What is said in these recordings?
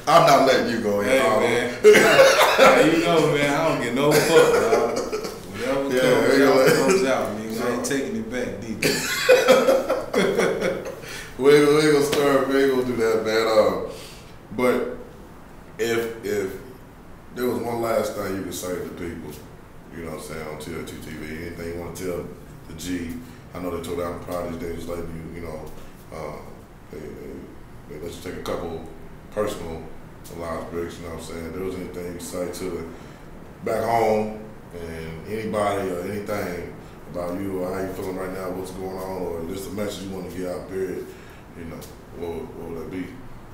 I'm not letting you go in. Hey, man. Hey, you know, man, I don't get no fuck, dog. Whatever comes out, nigga. I ain't taking it back, nigga. we ain't gonna start. We ain't gonna do that, man. But if there was one last thing you could say to people, you know what I'm saying, on TWTTV, anything you want to tell the G? I know they told you I'm proud of these days, letting you know, they let you take a couple personal lives breaks, you know what I'm saying? If there was anything you say to back home and anybody or anything about you or how you feeling right now, what's going on, or just a message you want to get out, period, you know, what would that be?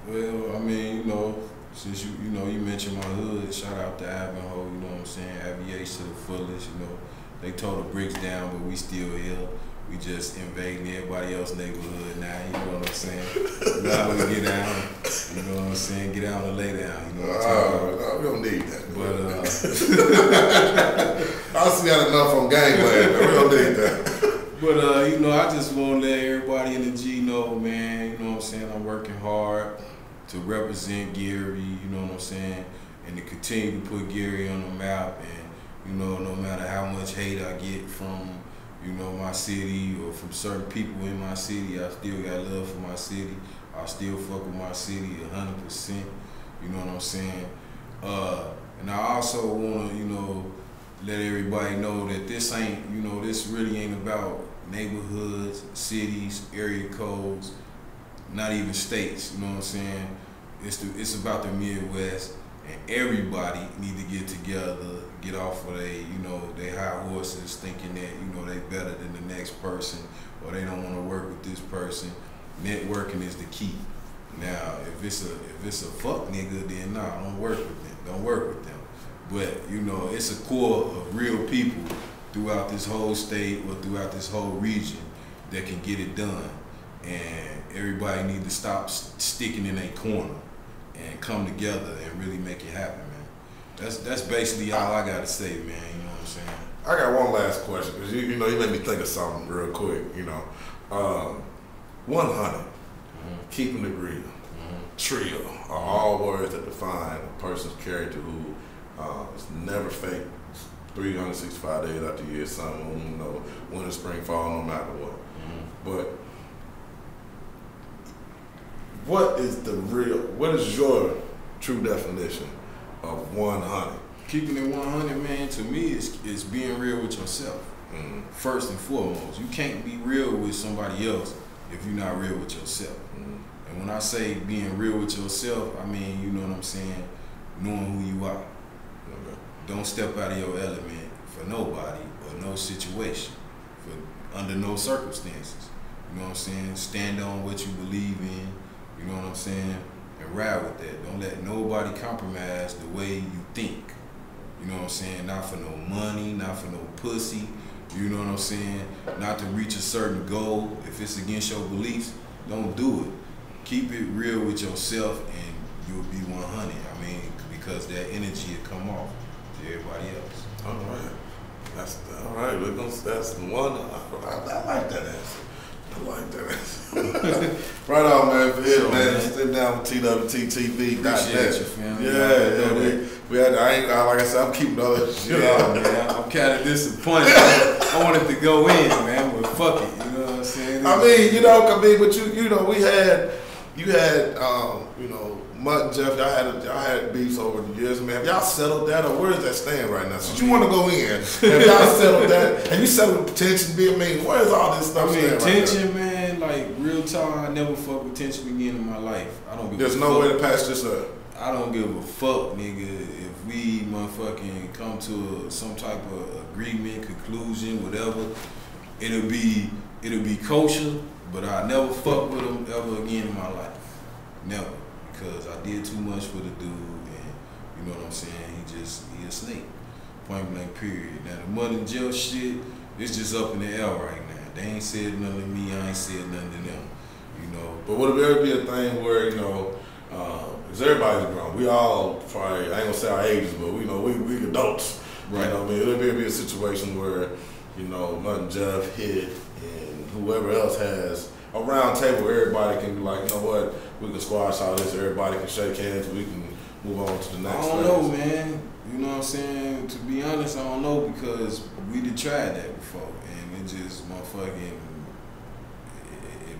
Well, I mean, you know, since you mentioned my hood, shout out to Ivanhoe, you know what I'm saying, Aviation to the fullest, you know. They tore the bricks down, but we still here. We just invading everybody else's neighborhood now, you know what I'm saying? You know how we get down, you know what I'm saying? Get down and lay down, you know what I'm talking about? No, we don't need that. But, I see that enough on gangland, we don't need that. But, you know, I just want to let everybody in the G know, man, you know what I'm saying? I'm working hard to represent Gary, you know what I'm saying? And to continue to put Gary on the map. And, you know, no matter how much hate I get from, you know, my city or from certain people in my city, I still got love for my city. I still fuck with my city 100%, you know what I'm saying? And I also want to, you know, let everybody know that this ain't, you know, this really ain't about neighborhoods, cities, area codes, not even states, you know what I'm saying? It's about the Midwest, and everybody need to get together, get off of they, you know, they high horses thinking that, you know, they better than the next person, or they don't want to work with this person. Networking is the key. Now, if it's a fuck nigga, then nah, don't work with them. Don't work with them. But, you know, it's a core of real people throughout this whole state or throughout this whole region that can get it done. And everybody need to stop sticking in a corner and come together and really make it happen, man. That's basically all I gotta say, man. You know what I'm saying? I got one last question, because you know, you made me think of something real quick, you know. 100, keeping it real, trill, are all words that define a person's character who is never fake 365 days out the year, sun, moon, you know, winter, spring, fall, no matter what. But what is your true definition of 100? Keeping it 100, man, to me is being real with yourself. First and foremost, you can't be real with somebody else if you're not real with yourself. And when I say being real with yourself, I mean, you know what I'm saying, knowing who you are. Don't step out of your element for nobody or no situation, under no circumstances. You know what I'm saying? Stand on what you believe in, you know what I'm saying, and ride with that. Don't let nobody compromise the way you think. You know what I'm saying? Not for no money, not for no pussy, you know what I'm saying? Not to reach a certain goal. If it's against your beliefs, don't do it. Keep it real with yourself and you'll be 100. I mean, because that energy will come off to everybody else. All right. That's all right. That's one. I like that answer. I like that. Right on, man. For it, man. Sit down with TWTTV. Appreciate you, fam. Yeah. We had. Like I said, I'm keeping all that shit out. Man, I'm kind of disappointed. I wanted to go in, man, but fuck it. You know what I'm saying? I mean, you know, but you know, you had, you know, Mutt and Jeff. Y'all had beefs over the years, man. Have y'all settled that, or where does that stand right now? Since you want to go in, have y'all settled that? And you settled tension, being mean. Where's all this stuff? I mean, tension, right man. Like real talk, I never fuck with tension again in my life. I don't give. There's no way to patch this up. I don't give a fuck, nigga. If we motherfucking come to some type of agreement, conclusion, whatever, it'll be kosher. But I never fuck with him ever again in my life. Never. Because I did too much for the dude, and you know what I'm saying, he a snake. Point blank period. Now the Mutt and Jeff shit, it's just up in the air right now. They ain't said nothing to me, I ain't said nothing to them. You know. But would it ever be a thing where, you know, because everybody's grown. We all probably, I ain't gonna say our ages, but we know we adults. Right. You know what I mean? It'll be a situation where you know, Mutton Jeff, Hit, and whoever else has a round table, everybody can be like, you know what, we can squash all this, everybody can shake hands, we can move on to the next I don't know, man. You know what I'm saying? To be honest, I don't know, because we did tried that before, and it just motherfucking.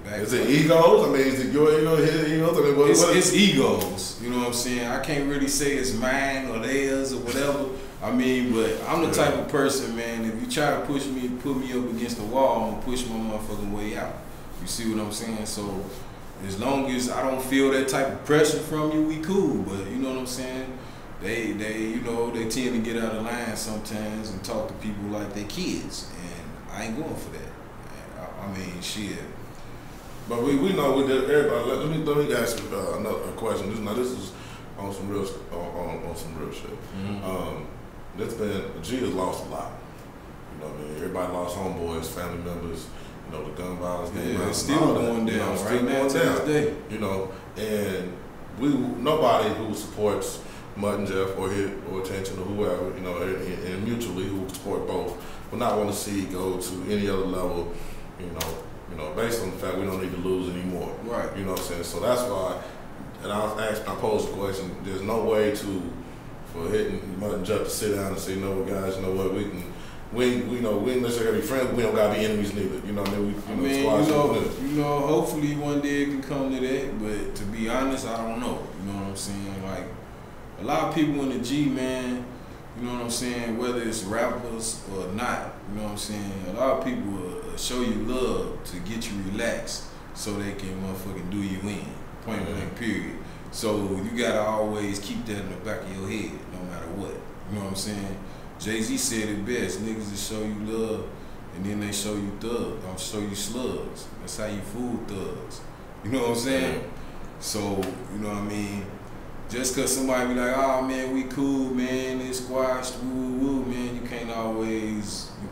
Is it egos? I mean, is it your ego, his egos? I mean, it's egos. You know what I'm saying? I can't really say it's mine or theirs or whatever. I mean, but I'm the type of person, man, if you try to push me, put me up against the wall, I'm going to push my motherfucking way out. You see what I'm saying? So as long as I don't feel that type of pressure from you, we cool. But you know what I'm saying? They you know, they tend to get out of line sometimes and talk to people like they kids, and I ain't going for that. I mean, shit. But we know we did everybody. Let me ask you another question. This is on some real on some real shit. G has lost a lot. You know what I mean? Everybody lost homeboys, family members. You know, the gun violence. Yeah, it's still going down right now to this day. You know, and nobody who supports Mutton Jeff or Hit or Attention or whoever, you know, and mutually who support both, will not want to see it go to any other level. You know, based on the fact we don't need to lose anymore. Right. You know what I'm saying? So that's why, and I posed the question, there's no way for Hit and Mutton Jeff to sit down and say, no, guys, you know what, we ain't necessarily be friends, but we don't gotta be enemies neither. You know what I mean? Hopefully one day it can come to that, but to be honest, I don't know. You know what I'm saying? Like, a lot of people in the G, man, you know what I'm saying, whether it's rappers or not, you know what I'm saying, a lot of people will show you love to get you relaxed so they can motherfucking do you in, point blank period. So you gotta always keep that in the back of your head, no matter what. You know what I'm saying? Jay-Z said it best, niggas will show you love and then they show you thugs, don't show you slugs. That's how you fool thugs. You know what I'm saying? So, you know what I mean? Just cause somebody be like, oh man, we cool, man, it's squashed, woo woo, man, you can't always, you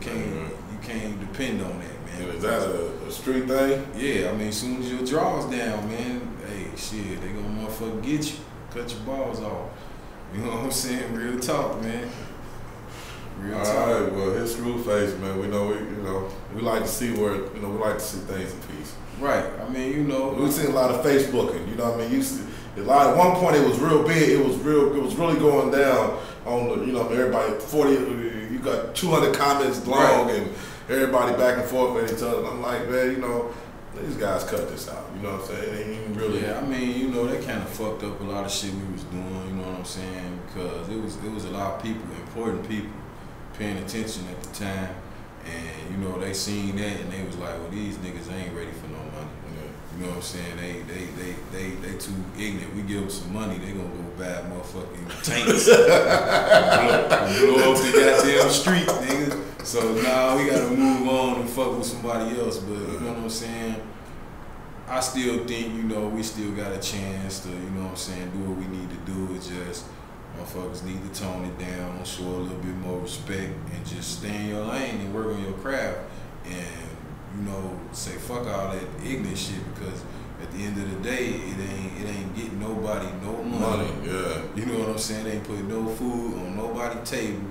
can't depend on that, man. And is that a street thing? Yeah, I mean, as soon as your draw's down, man, hey, shit, they gonna motherfucker get you, cut your balls off. You know what I'm saying? Real talk, man. Real talk. All right, well, his screw face, man. We like to see we like to see things in peace. Right. I mean, we've seen a lot of Facebooking. You know what I mean? At one point it was real big. It was really going down on the, everybody 40. You got 200 comments long, and everybody back and forth at each other. And I'm like, man, these guys cut this out. You know what I'm saying? It ain't even really. Yeah, I mean, they kind of fucked up a lot of shit we was doing. You know what I'm saying? Because it was a lot of people, important people, paying attention at the time, and they seen that and they was like, well, these niggas ain't ready for no money. You know what I'm saying? They too ignorant. We give them some money, they gonna go buy motherfucking tanks, blow up the goddamn street, nigga. So now we gotta move on and fuck with somebody else. But you know what I'm saying? I still think we still got a chance to do what we need to do. It's just motherfuckers need to tone it down, show a little bit more respect, and just stay in your lane and work on your craft. And say fuck all that ignorant shit, because at the end of the day, it ain't getting nobody no money. Yeah. You know what I'm saying? They ain't putting no food on nobody's table.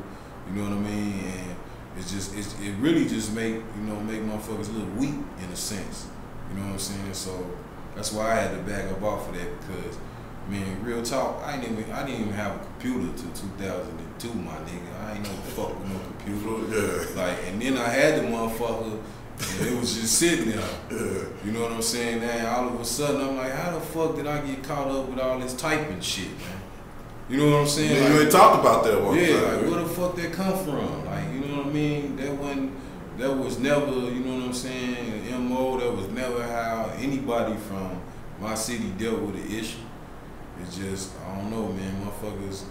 You know what I mean? And it really just make motherfuckers a little weak in a sense. You know what I'm saying? So that's why I had to back up off of that, because real talk, I didn't even have a computer till 2002, my nigga. I ain't no fuck with no computer. Yeah. And then I had the motherfucker. And it was just sitting there. Yeah. You know what I'm saying? Now all of a sudden I'm like, how the fuck did I get caught up with all this typing shit, man? You know what I'm saying? Yeah, you ain't talked about that one time. Yeah, like where the fuck that come from? Like, you know what I mean? That was never, you know what I'm saying, an MO, that was never how anybody from my city dealt with the issue. It's just, I don't know, man, motherfuckers,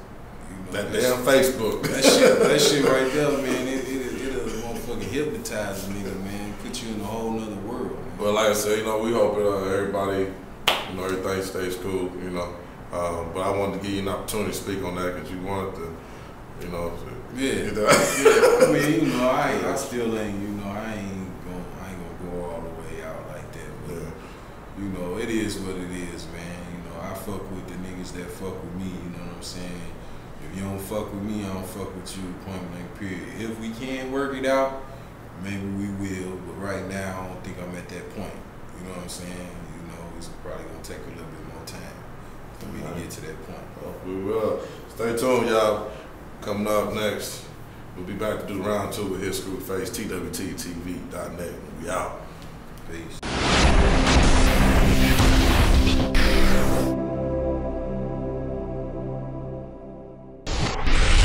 that damn Facebook. That shit right there, man, it'll motherfucking hypnotize a nigga, man. Put you in a whole nother world, man. Well, like I said, we hope everybody, everything stays cool, But I wanted to give you an opportunity to speak on that, because you wanted to, Yeah. I mean, I still ain't, I ain't gonna go all the way out like that. But, it is what it is, man. I fuck with the niggas that fuck with me, you know what I'm saying? If you don't fuck with me, I don't fuck with you, point blank period. If we can work it out, maybe we will, but right now I don't think I'm at that point. You know what I'm saying? You know, it's probably gonna take a little bit more time for me to get to that point. Well, we will. Stay tuned, y'all. Coming up next, we'll be back to do round 2 with His School Face, TWTTV.net. We out. Peace.